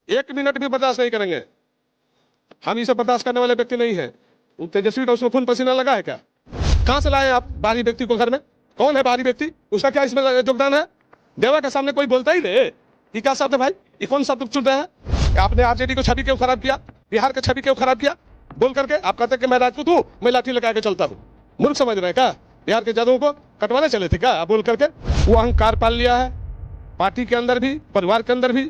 1 minute भी बर्दाश्त नहीं करेंगे। हम इसे बर्दाश्त करने वाले व्यक्ति नहीं है। तेजस्वी का उसमें खून पसीना लगा है क्या? कहां से लाए आप बाहरी व्यक्ति को घर में? कौन है बाहरी व्यक्ति? उसका क्या इसमें योगदान है? देवा के सामने कोई बोलता ही नहीं। ये क्या शब्द है भाई? ये कौन शब्द चुन रहे हैं? आपने आरजेडी को छवि क्यों खराब किया? बिहार की छवि क्यों खराब किया? बोल करके आप कहते कि मैं राजपूत हूँ, मैं लाठी लगा के चलता हूँ। मूर्ख समझ रहे हैं क्या? बिहार के जादवों को कटवाने चले थे क्या आप? बोल करके वो अहंकार पाल लिया है। पार्टी के अंदर भी, परिवार के अंदर भी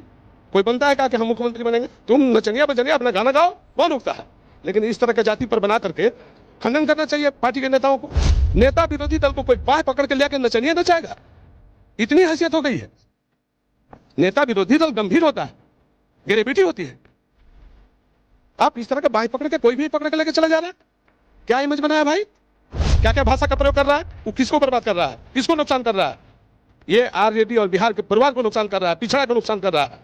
कोई बनता है क्या कि हम मुख्यमंत्री बनेंगे? तुम नचनिया बजनिया अपना गाना गाओ, कौन रुकता है? लेकिन इस तरह के जाति पर बना करके खंडन करना चाहिए पार्टी के नेताओं को। नेता विरोधी दल को कोई बाह पकड़ के लेकर नचनिया नचाएगा? इतनी हैसियत हो गई है। नेता विरोधी दल गंभीर होता है, गिरेबिटी होती है। आप इस तरह का बाह पकड़ के कोई भी पकड़ के लेके चला जा रहा है। क्या इमेज बनाया भाई? क्या क्या भाषा का प्रयोग कर रहा है? वो किसको बर्बाद कर रहा है? किसको नुकसान कर रहा है? ये आरजेडी और बिहार के परिवार को नुकसान कर रहा है, पिछड़ा को नुकसान कर रहा है,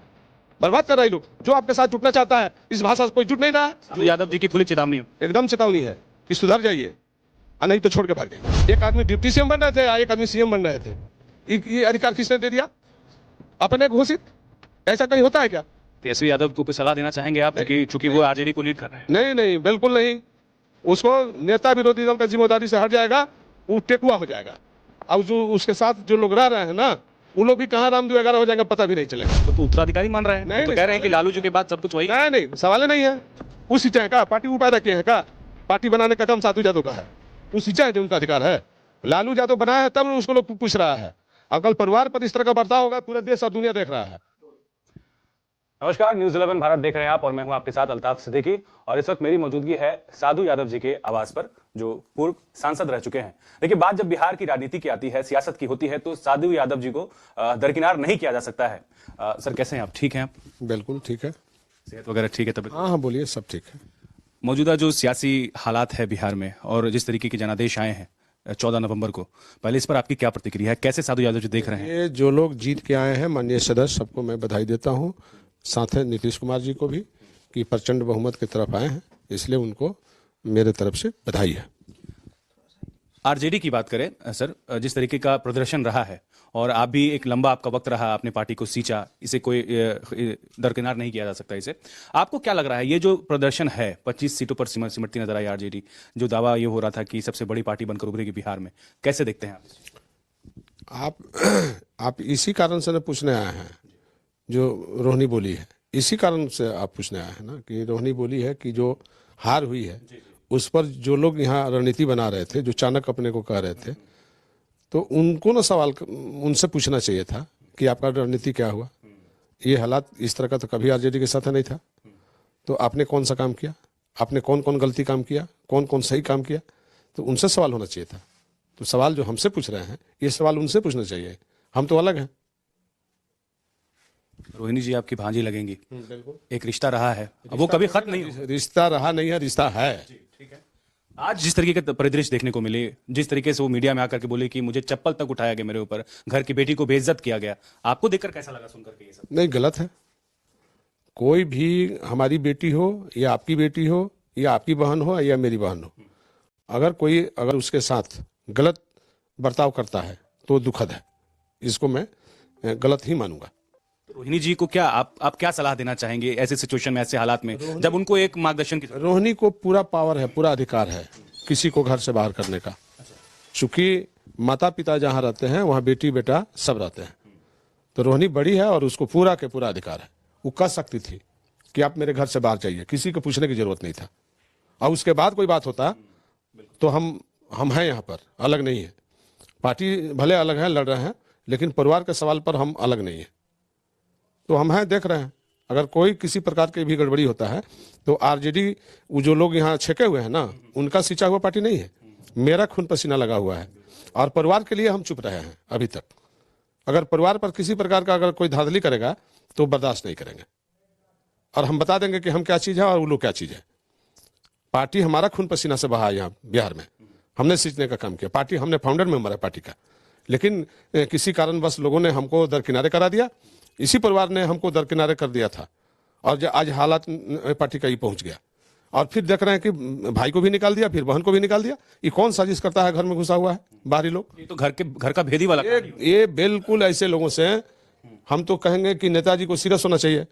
बर्बाद कर रहा है। लोग जो आपके साथ जुटना चाहता है, इस भाषा से कोई जुट नहीं रहा है। यादव जी की खुली चेतावनी, एकदम चेतावनी है कि सुधर जाइए, नहीं तो छोड़ के भाग जाइए। एक आदमी डिप्टी सीएम बन रहे थे, एक आदमी सीएम बन रहे थे। ये अधिकार किसने दे दिया? अपने घोषित। ऐसा कहीं होता है क्या? तेजस्वी यादव को कोई सलाह देना चाहेंगे आप, कि चूंकि वो आरजेडी को लीड कर रहे हैं? नहीं नहीं, बिल्कुल नहीं। उसको नेता विरोधी दल का जिम्मेदारी से हट जाएगा, वो टेकुआ हो जाएगा। अब जो उसके साथ जो लोग रह रहे हैं ना, वो लोग भी कहाँ रामदेव 11 हो जाएंगे पता भी नहीं चलेगा। तो उत्तराधिकारी मान रहे हैं? नहीं, तो कह रहे हैं कि लालू जी के बाद सब कुछ वही। नहीं नहीं, सवाल नहीं है। उस सीटें का पार्टी वो पैदा किए हैं का? पार्टी बनाने का काम साधु यादव का है। उस सीटें जो उनका अधिकार है। लालू यादव बनाया है तब उसको लोग पूछ रहा है। अकल परिवार पर इस तरह का बर्ताव होगा, पूरा देश और दुनिया देख रहा है। नमस्कार, न्यूज़ 11 भारत देख रहे हैं आप, और मैं हूं आपके साथ अल्ताफ सिद्दीकी। और इस वक्त मेरी मौजूदगी है साधु यादव जी के आवास पर, जो पूर्व सांसद रह चुके हैं। देखिए, बात जब बिहार की राजनीति की आती है, सियासत की होती है, तो साधु यादव जी को दरकिनार नहीं किया जा सकता है। सर, कैसे हैं आप? ठीक हैं आप? बिल्कुल ठीक है। सेहत वगैरह ठीक है? तबियत? हाँ हाँ, बोलिए, सब ठीक है। मौजूदा जो सियासी हालात है बिहार में, और जिस तरीके के जनादेश आए हैं 14 नवंबर को, पहले इस पर आपकी क्या प्रतिक्रिया है? कैसे साधु यादव जी देख रहे हैं? ये जो लोग जीत के आए हैं, माननीय सदस्य, सबको मैं बधाई देता हूँ। साथ है नीतीश कुमार जी को भी, कि प्रचंड बहुमत की तरफ आए हैं, इसलिए उनको मेरे तरफ से बधाई है। आरजेडी की बात करें सर, जिस तरीके का प्रदर्शन रहा है, और आप भी एक लंबा आपका वक्त रहा, आपने पार्टी को सींचा, इसे कोई दरकिनार नहीं किया जा सकता इसे। आपको क्या लग रहा है, ये जो प्रदर्शन है, 25 सीटों पर सिमटती नजर आई आरजेडी, जो दावा ये हो रहा था कि सबसे बड़ी पार्टी बनकर उभरेगी बिहार में, कैसे देखते हैं आप? आप इसी कारण से न पूछने आए हैं जो रोहिणी बोली है, इसी कारण से आप पूछने आए हैं ना, कि रोहिणी बोली है कि जो हार हुई है उस पर जो लोग यहाँ रणनीति बना रहे थे, जो चाणक्य अपने को कह रहे थे, तो उनको ना सवाल उनसे पूछना चाहिए था कि आपका रणनीति क्या हुआ। ये हालात इस तरह का तो कभी आरजेडी के साथ नहीं था। तो आपने कौन सा काम किया, आपने कौन कौन गलती काम किया, कौन कौन सही काम किया, तो उनसे सवाल होना चाहिए था। तो सवाल जो हमसे पूछ रहे हैं, ये सवाल उनसे पूछना चाहिए। हम तो अलग हैं। रोहिणी जी आपकी भांजी लगेंगी, बिल्कुल। एक रिश्ता रहा है, वो कभी खत्म नहीं हुआ। रिश्ता रहा नहीं है, रिश्ता है। ठीक है। आज जिस तरीके के परिदृश्य देखने को मिले, जिस तरीके से वो मीडिया में आकर के बोले कि मुझे चप्पल तक उठाया गया मेरे ऊपर, घर की बेटी को बेइज्जत किया गया, आपको देखकर कैसा लगा सुनकर के ये सब? नहीं, गलत है। कोई भी हमारी बेटी हो, या आपकी बेटी हो, या आपकी बहन हो, या मेरी बहन हो, अगर उसके साथ गलत बर्ताव करता है तो दुखद है। इसको मैं गलत ही मानूंगा। रोहिणी जी को क्या आप क्या सलाह देना चाहेंगे ऐसे सिचुएशन में, ऐसे हालात में, जब उनको एक मार्गदर्शन की? रोहिणी को पूरा पावर है, पूरा अधिकार है किसी को घर से बाहर करने का। चूंकि माता पिता जहां रहते हैं वहां बेटी बेटा सब रहते हैं। तो रोहिणी बड़ी है और उसको पूरा के पूरा अधिकार है। वो कह सकती थी कि आप मेरे घर से बाहर जाइए, किसी को पूछने की जरूरत नहीं था। और उसके बाद कोई बात होता तो हम हैं यहाँ पर, अलग नहीं है। पार्टी भले अलग है, लड़ रहे हैं, लेकिन परिवार के सवाल पर हम अलग नहीं है। तो हम हैं, देख रहे हैं। अगर कोई किसी प्रकार की भी गड़बड़ी होता है तो आरजेडी, वो जो लोग यहाँ छेके हुए हैं ना, उनका सींचा हुआ पार्टी नहीं है। मेरा खून पसीना लगा हुआ है, और परिवार के लिए हम चुप रहे हैं अभी तक। अगर परिवार पर किसी प्रकार का अगर कोई धांधली करेगा तो बर्दाश्त नहीं करेंगे, और हम बता देंगे कि हम क्या चीज़ है और वो लोग क्या चीज़ है। पार्टी हमारा खून पसीना से बहा है यहाँ बिहार में, हमने सींचने का काम किया। पार्टी, हमने फाउंडर मेंबर है पार्टी का, लेकिन किसी कारणवश लोगों ने हमको दरकिनारे करा दिया। इसी परिवार ने हमको दरकिनारे कर दिया था, और आज हालात पार्टी का ही पहुंच गया। और फिर देख रहे हैं कि भाई को भी निकाल दिया, फिर बहन को भी निकाल दिया। ये कौन साजिश करता है घर में घुसा हुआ है बाहरी लोग? ये तो घर का भेदी वाला ये बिल्कुल ऐसे लोगों से हम तो कहेंगे कि नेताजी को सीरियस होना चाहिए।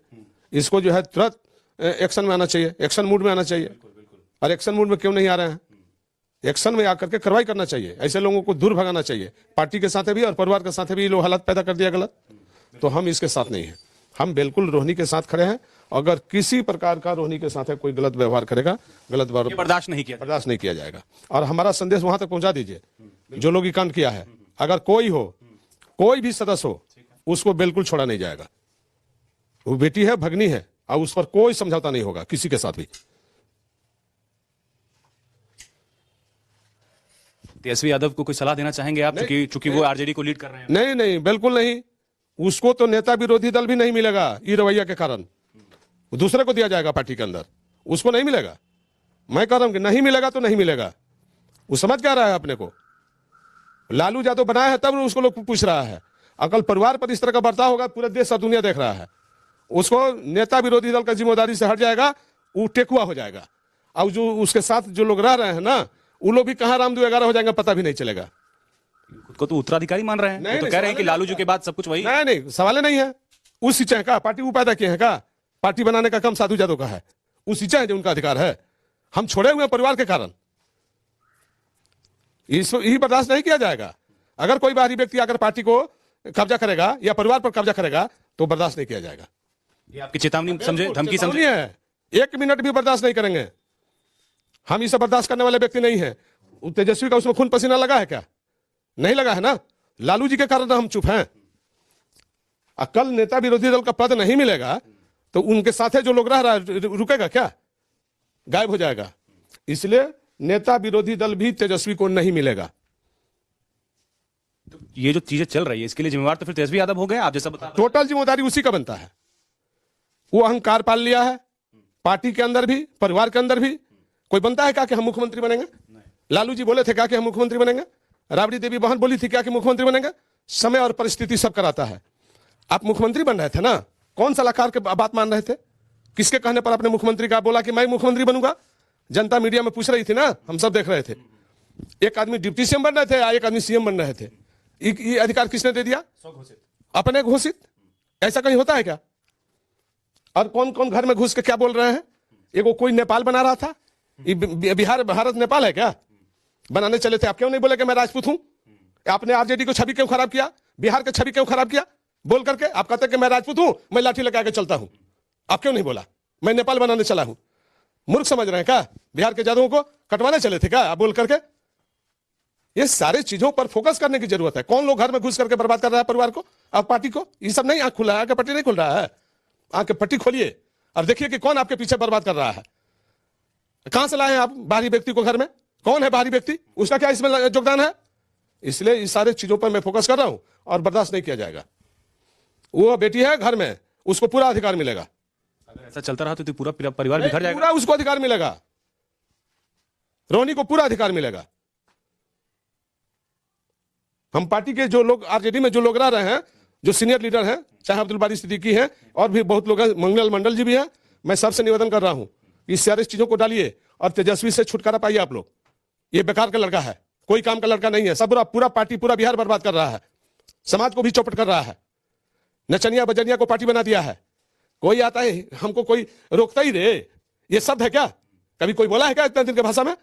इसको जो है तुरंत एक्शन में आना चाहिए, एक्शन मूड में आना चाहिए। और एक्शन मूड में क्यों नहीं आ रहे हैं? एक्शन में आकर के कार्रवाई करना चाहिए, ऐसे लोगों को दूर भगाना चाहिए। पार्टी के साथ भी और परिवार के साथ भी ये लोग हालात पैदा कर दिया गलत, तो हम इसके साथ नहीं है। हम बिल्कुल रोहिणी के साथ खड़े हैं। अगर किसी प्रकार का रोहिणी के साथ कोई गलत व्यवहार करेगा, गलत व्यवहार बर्दाश्त नहीं किया बर्दाश्त नहीं किया जाएगा। और हमारा संदेश वहां तक पहुंचा दीजिए, जो लोग ये कांड किया है, अगर कोई हो, कोई भी सदस्य हो, उसको बिल्कुल छोड़ा नहीं जाएगा। वो बेटी है, भगनी है, और उस पर कोई समझौता नहीं होगा किसी के साथ भी। तेजस्वी यादव को कोई सलाह देना चाहेंगे आप, चूंकि वो आरजेडी को लीड कर रहे हैं? नहीं नहीं, बिल्कुल नहीं। उसको तो नेता विरोधी दल भी नहीं मिलेगा ये रवैया के कारण। दूसरे को दिया जाएगा पार्टी के अंदर, उसको नहीं मिलेगा। मैं कह रहा हूं कि नहीं मिलेगा तो नहीं मिलेगा। वो समझ क्या रहा है अपने को? लालू यादव बनाया है तब उसको लोग पूछ रहा है। अकल परिवार पर इस तरह का बर्ताव होगा, पूरा देश और दुनिया देख रहा है। उसको नेता विरोधी दल का जिम्मेदारी से हट जाएगा, वो टेकुआ हो जाएगा। और जो उसके साथ जो लोग रह रहे हैं ना, वो लोग भी कहां रामदेव 11 हो जाएंगे पता भी नहीं चलेगा। खुद को तो उत्तराधिकारी मान रहे हैं। नहीं, तो कह रहे हैं कि लालू जी के बाद सब कुछ वही। नहीं नहीं, सवाल नहीं है। उस सिंचाई का पार्टी वो पैदा किए हैं का? पार्टी बनाने का काम साधु यादव का है। उस सिंचाई जो उनका अधिकार है, हम छोड़े हुए परिवार के कारण यही बर्दाश्त नहीं किया जाएगा। अगर कोई बाहरी व्यक्ति आकर पार्टी को कब्जा करेगा या परिवार पर कब्जा करेगा तो बर्दाश्त नहीं किया जाएगा। ये आपकी चेतावनी समझे, धमकी समझे है। 1 मिनट भी बर्दाश्त नहीं करेंगे हम। इसे बर्दाश्त करने वाले व्यक्ति नहीं है। तेजस्वी का उसमें खून पसीना लगा है क्या? नहीं लगा है ना। लालू जी के कारण हम चुप हैं। कल नेता विरोधी दल का पद नहीं मिलेगा तो उनके साथ जो लोग रह रहा है रुकेगा क्या? गायब हो जाएगा। इसलिए नेता विरोधी दल भी तेजस्वी को नहीं मिलेगा। तो ये जो चीजें चल रही है इसके लिए जिम्मेवार तो फिर तेजस्वी यादव हो गए, आप जैसा बता। टोटल जिम्मेदारी उसी का बनता है। वो अहंकार पाल लिया है, पार्टी के अंदर भी परिवार के अंदर भी। कोई बनता है क्या कि हम मुख्यमंत्री बनेंगे? लालू जी बोले थे क्या कि हम मुख्यमंत्री बनेंगे? राबड़ी देवी बहन बोली थी क्या कि मुख्यमंत्री बनेंगे? समय और परिस्थिति सब कराता है। आप मुख्यमंत्री बन रहे थे ना, कौन सलाहकार के बात मान रहे थे? किसके कहने पर आपने मुख्यमंत्री का बोला कि मैं मुख्यमंत्री बनूंगा? जनता मीडिया में पूछ रही थी ना, हम सब देख रहे थे। एक आदमी डिप्टी सीएम बन रहे थे, एक आदमी सीएम बन रहे थे। ये अधिकार किसने दे दिया? अपने घोषित। ऐसा कहीं होता है क्या? और कौन कौन घर में घुस के क्या बोल रहे हैं? एगो कोई नेपाल बना रहा था। बिहार भारत नेपाल है क्या? बनाने चले थे। आप क्यों नहीं बोले कि मैं राजपूत हूं? आपने आरजेडी को छवि क्यों खराब किया? बिहार की छवि क्यों खराब किया? बोल करके आप कहते कि मैं राजपूत हूं, मैं लाठी लगा के चलता हूं। आप क्यों नहीं बोला मैं नेपाल बनाने चला हूं? मूर्ख समझ रहे हैं क्या? बिहार के जादवों को कटवाने चले थे क्या आप बोल करके? ये सारे चीजों पर फोकस करने की जरूरत है। कौन लोग घर में घुस करके बर्बाद कर रहा है परिवार को और पार्टी को? ये सब नहीं। आंख खुला है, आंख पट्टी नहीं खुल रहा है। आंख पट्टी खोलिए और देखिए कि कौन आपके पीछे बर्बाद कर रहा है। कहां से लाए हैं आप बाहरी व्यक्ति को घर में? कौन है बाहरी व्यक्ति? उसका क्या इसमें योगदान है? इसलिए इस सारे चीजों पर मैं फोकस कर रहा हूं और बर्दाश्त नहीं किया जाएगा। वो बेटी है घर में, उसको पूरा अधिकार मिलेगा। अगर ऐसा चलता रहा तो पूरा परिवार बिखर जाएगा। पूरा उसको अधिकार मिलेगा। रोहिणी को पूरा अधिकार मिलेगा। हम पार्टी के जो लोग आरजेडी में जो लोग रह रहे हैं, जो सीनियर लीडर हैं, चाहे अब्दुल बारी सिद्दीकी हैं और भी बहुत लोग हैं, मंगल मंडल जी भी हैं, मैं सबसे निवेदन कर रहा हूं इस सारे चीजों को डालिए और तेजस्वी से छुटकारा पाइए आप लोग। ये बेकार का लड़का है, कोई काम का लड़का नहीं है। सब पूरा पार्टी पूरा बिहार बर्बाद कर रहा है, समाज को भी चौपट कर रहा है, नचनिया बजनिया को पार्टी बना दिया है। कोई आता है हमको कोई रोकता ही रे, ये शब्द है क्या? कभी कोई बोला है क्या इतने दिन के भाषा में?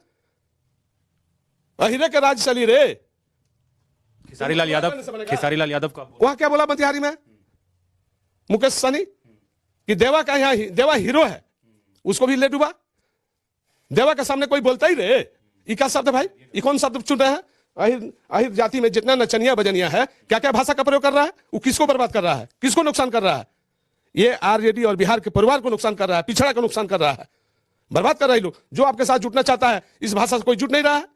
अहिरे के राज चली रे। खेसारी लाल यादव का वहां क्या बोला मोतिहारी में मुकेश सहनी कि देवा का यहाँ देवा हीरो है, उसको भी ले डूबा। देवा के सामने कोई बोलता ही रे। ये क्या शब्द है भाई? ये कौन शब्द चुन रहे हैं? अहिर जाति में जितना नचनिया बजनिया है, क्या क्या भाषा का प्रयोग कर रहा है? वो किसको बर्बाद कर रहा है? किसको नुकसान कर रहा है? ये आरजेडी और बिहार के परिवार को नुकसान कर रहा है, पिछड़ा को नुकसान कर रहा है, बर्बाद कर रहा है। लोग जो आपके साथ जुटना चाहता है इस भाषा से कोई जुट नहीं रहा है।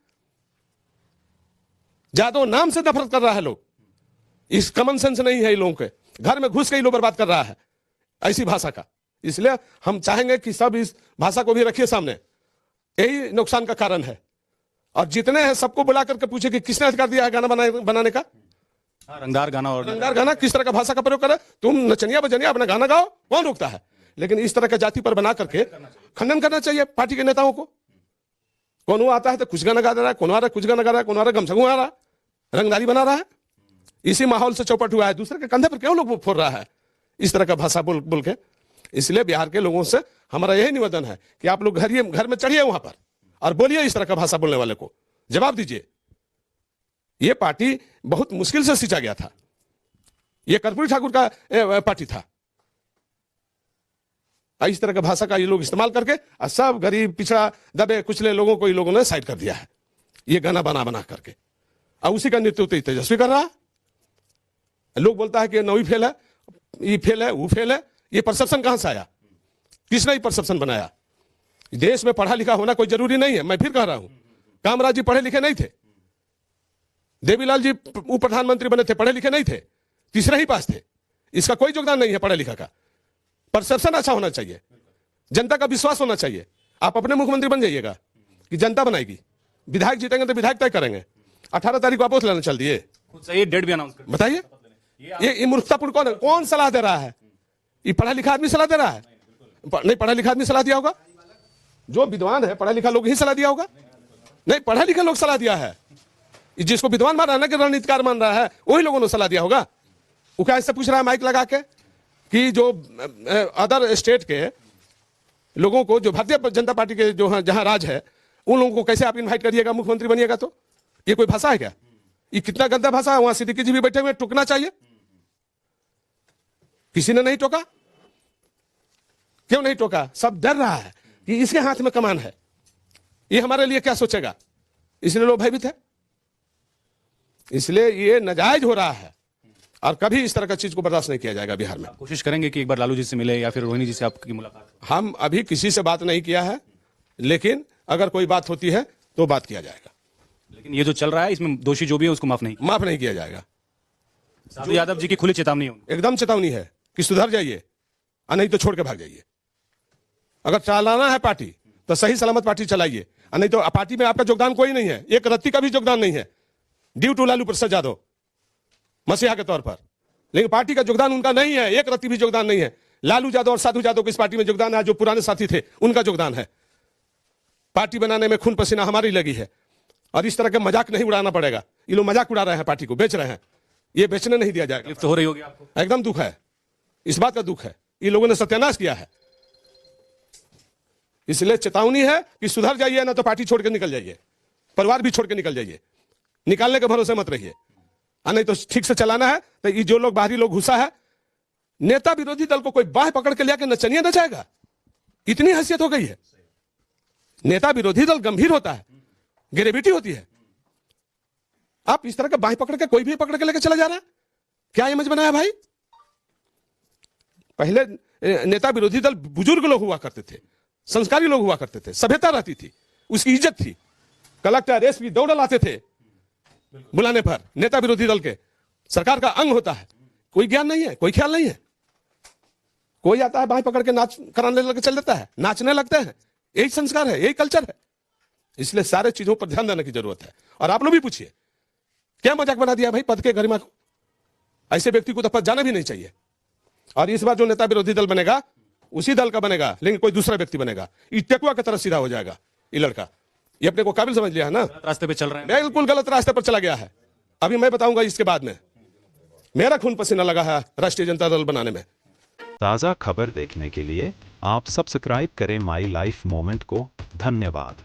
जादव नाम से नफरत कर रहा है लोग। इस कॉमन सेंस नहीं है लोगों के। घर में घुस के ही लोग बर्बाद कर रहा है ऐसी भाषा का। इसलिए हम चाहेंगे कि सब इस भाषा को भी रखिए सामने। यही नुकसान का कारण है। और जितने हैं सबको बुला करके पूछे कि किसने अधिकार दिया है गाना बनाने का? रंगदार गाना और रंगदार गाना किस तरह का भाषा का प्रयोग करे? तुम नचनिया बजनिया अपना गाना गाओ, कौन रोकता है? लेकिन इस तरह का जाति पर बना करके खंडन करना चाहिए पार्टी के नेताओं को। कौन वो आता है तो कुछ गाना गा रहा है, कौन आ रहा है कुछ गाना गा रहा है, कौन आ रहा है गमछा घुमा रहा है, रंगदारी बना रहा है। इसी माहौल से चौपट हुआ है। दूसरे के कंधे पर क्यों लोग फोड़ रहा है इस तरह का भाषा बोल के? इसलिए बिहार के लोगों से हमारा यही निवेदन है कि आप लोग घर में चढ़िए वहां पर और बोलिए इस तरह का भाषा बोलने वाले को जवाब दीजिए। ये पार्टी बहुत मुश्किल से सींचा गया था, ये कर्पूरी ठाकुर का पार्टी था। इस तरह का भाषा का ये लोग इस्तेमाल करके और सब गरीब पिछड़ा दबे कुचले लोगों को ये लोगों ने साइड कर दिया है, ये गाना बना करके। और उसी का नेतृत्व तेजस्वी कर रहा है। लोग बोलता है कि 9वीं फेल है, ये फेल है, वो फेल है। ये परसेप्शन कहां से आया? किसने ये परसेप्शन बनाया? देश में पढ़ा लिखा होना कोई जरूरी नहीं है। मैं फिर कह रहा हूं, कामराज जी पढ़े लिखे नहीं थे, देवीलाल जी उप प्रधानमंत्री बने थे, पढ़े लिखे नहीं थे, तीसरे ही पास थे। इसका कोई योगदान नहीं है पढ़े लिखा का। परसेप्शन अच्छा होना चाहिए, जनता का विश्वास होना चाहिए। आप अपने मुख्यमंत्री बन जाइएगा कि जनता बनाएगी। विधायक जीतेंगे तो विधायक तय करेंगे। 18 तारीख को आप वोट लेना चल दिए, ये डेट भी अनाउंस कर बताइए। ये मूर्खतापूर्ण कौन सलाह दे रहा है? ये पढ़ा लिखा आदमी सलाह दे रहा है? नहीं पढ़ा लिखा आदमी सलाह दिया होगा? जो विद्वान है पढ़ा लिखा लोग ही सलाह दिया होगा? नहीं, पढ़ा लिखा लोग सलाह दिया है। जिसको विद्वान मान रहा है ना कि रणनीतिकार मान रहा है, वही लोगों ने सलाह दिया होगा। वो क्या ऐसे पूछ रहा है माइक लगा के कि जो अदर स्टेट के लोगों को, जो भारतीय जनता पार्टी के जो जहां राज है, उन लोगों को कैसे आप इनवाइट करिएगा मुख्यमंत्री बनिएगा? तो ये कोई भाषा है क्या? ये कितना गंदा भाषा है। वहां सिद्दीकी जी भी बैठे हुए, टोकना चाहिए। किसी ने नहीं टोका। क्यों नहीं टोका? सब डर रहा है कि इसके हाथ में कमान है, ये हमारे लिए क्या सोचेगा, इसलिए लोग भयभीत है। इसलिए ये नाजायज हो रहा है और कभी इस तरह का चीज को बर्दाश्त नहीं किया जाएगा बिहार में। कोशिश करेंगे कि एक बार लालू जी से मिले या फिर रोहिणी जी से आपकी मुलाकात हो? हम अभी किसी से बात नहीं किया है, लेकिन अगर कोई बात होती है तो बात किया जाएगा। लेकिन ये जो चल रहा है इसमें दोषी जो भी है उसको माफ नहीं किया जाएगा। साधु यादव जी की खुली चेतावनी है, एकदम चेतावनी है कि सुधर जाइए और नहीं तो छोड़ के भाग जाइए। अगर चलाना है पार्टी तो सही सलामत पार्टी चलाइए, और नहीं तो पार्टी में आपका योगदान कोई नहीं है, एक रत्ती का भी योगदान नहीं है, ड्यू टू लालू प्रसाद यादव मसीहा के तौर पर। लेकिन पार्टी का योगदान उनका नहीं है, एक रत्ती भी योगदान नहीं है। लालू यादव और साधु यादव को इस पार्टी में योगदान है, जो पुराने साथी थे उनका योगदान है। पार्टी बनाने में खून पसीना हमारी लगी है, और इस तरह के मजाक नहीं उड़ाना पड़ेगा। ये लोग मजाक उड़ा रहे हैं, पार्टी को बेच रहे हैं, ये बेचने नहीं दिया जाएगा। तो हो रही होगी आपको? एकदम दुख है, इस बात का दुख है। ये लोगों ने सत्यानाश किया है। इसलिए चेतावनी है कि सुधर जाइए, ना तो पार्टी छोड़ के निकल जाइए, परिवार भी छोड़ के निकल जाइए। निकालने के भरोसे मत रहिए, और नहीं तो ठीक से चलाना है तो ये जो लोग बाहरी लोग घुसा है, नेता विरोधी दल को कोई बाह पकड़ के लेकर नचनिया नचाएगा, इतनी हैसियत हो गई है। नेता विरोधी दल गंभीर होता है, ग्रेविटी होती है। आप इस तरह का बाह पकड़ के कोई भी पकड़ के लेकर चला जा रहा है, क्या इमेज बनाया भाई? पहले नेता विरोधी दल बुजुर्ग लोग हुआ करते थे, संस्कारी लोग हुआ करते थे, सभ्यता रहती थी, उसकी इज्जत थी। कलेक्टर एसपी दौड़ लाते थे बुलाने पर। नेता विरोधी दल के सरकार का अंग होता है, कोई ज्ञान नहीं है, कोई ख्याल नहीं है। कोई आता है बाएं पकड़ के नाच कराने लगे चल देता है, नाचने लगते हैं। यही संस्कार है, यही कल्चर है। इसलिए सारे चीजों पर ध्यान देने की जरूरत है। और आप लोग भी पूछिए, क्या मजाक बना दिया भाई पद के गरिमा को? ऐसे व्यक्ति को तो पद जाना भी नहीं चाहिए। और इस बार जो नेता विरोधी दल बनेगा उसी दल का बनेगा, लेकिन कोई दूसरा व्यक्ति बनेगा। ये टेकुआ की तरह सीधा हो जाएगा ये लड़का। ये अपने को काबिल समझ लिया है ना, रास्ते पे चल रहे हैं, बिल्कुल गलत रास्ते पर चला गया है। अभी मैं बताऊंगा इसके बाद में। मेरा खून पसीना लगा है राष्ट्रीय जनता दल बनाने में। ताज़ा खबर देखने के लिए आप सब्सक्राइब करें माई लाइफ मोमेंट को। धन्यवाद।